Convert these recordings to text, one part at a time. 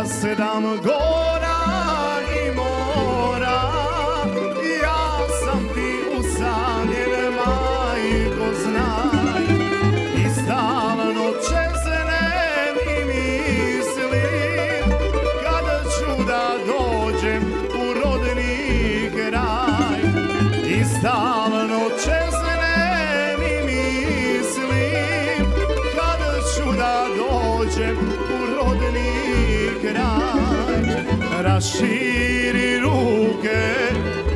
7 gora i mora, ja sam ti usamljen, majko znaj, i stalno čeznem i mislim kada ću da dođem u rodni kraj. I stalno čeznem i mislim kada ću da dođem u rodni kraj. Raširi ruke,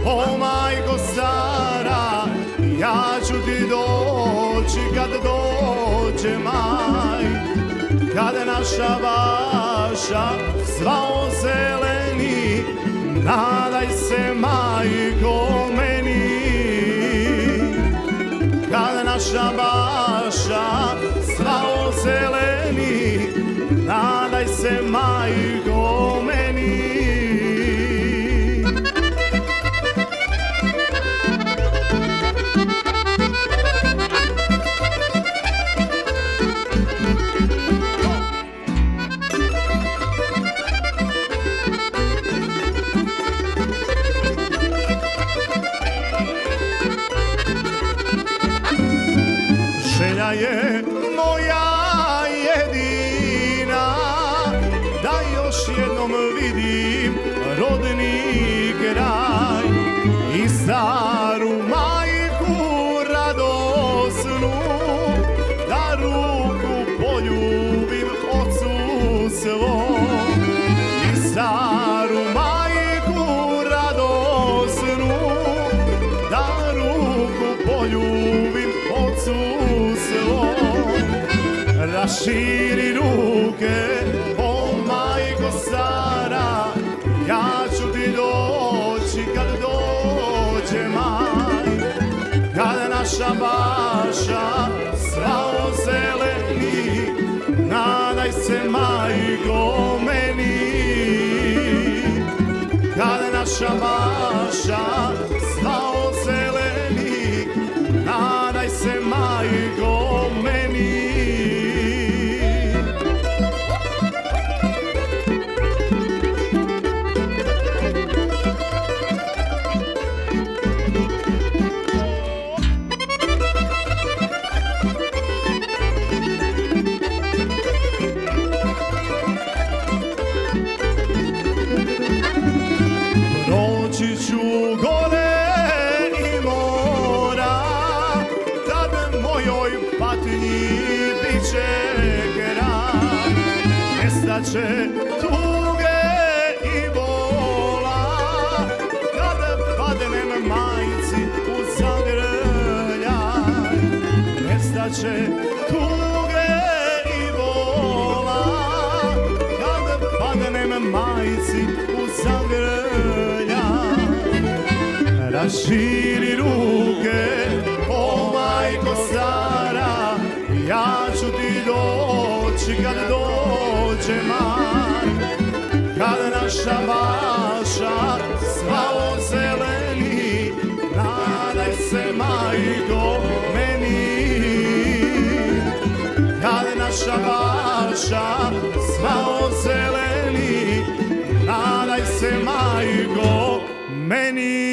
o majko stara, ja ću ti doći kad dođe maj. Kad naša vaša sva ozeleni, nadaj se majko meni. Kad naša vaša sva ozeleni, nadaj se majko meni. Želja je moja jedina da još jednom vidim rodni kraj i staru majku radosnu, da ruku poljubim ocu svom. I staru majku radosnu, da ruku poljubim ocu svom. Raširi ruke, o majko stara, ja ću ti doći kad dođe maj. Kad naša vaša sva ozeleni, nadaj se majko meni. Kad naša vaša sva ozeleni, nadaj se majko meni. Proći ću gore i mora, tad mojoj patnji bit će kraj. Nestaće tuge i bola, kad padnem majci u zagrljaj. Nestaće tuge i bola, kad padnem majci u zagrljaj. Raširi ruke, o majko stara, ja ću ti doći kad dođe maj. Kad naša vaša sva ozeleni, nadaj se majko meni. Kad naša vaša sva ozeleni, nadaj se majko meni.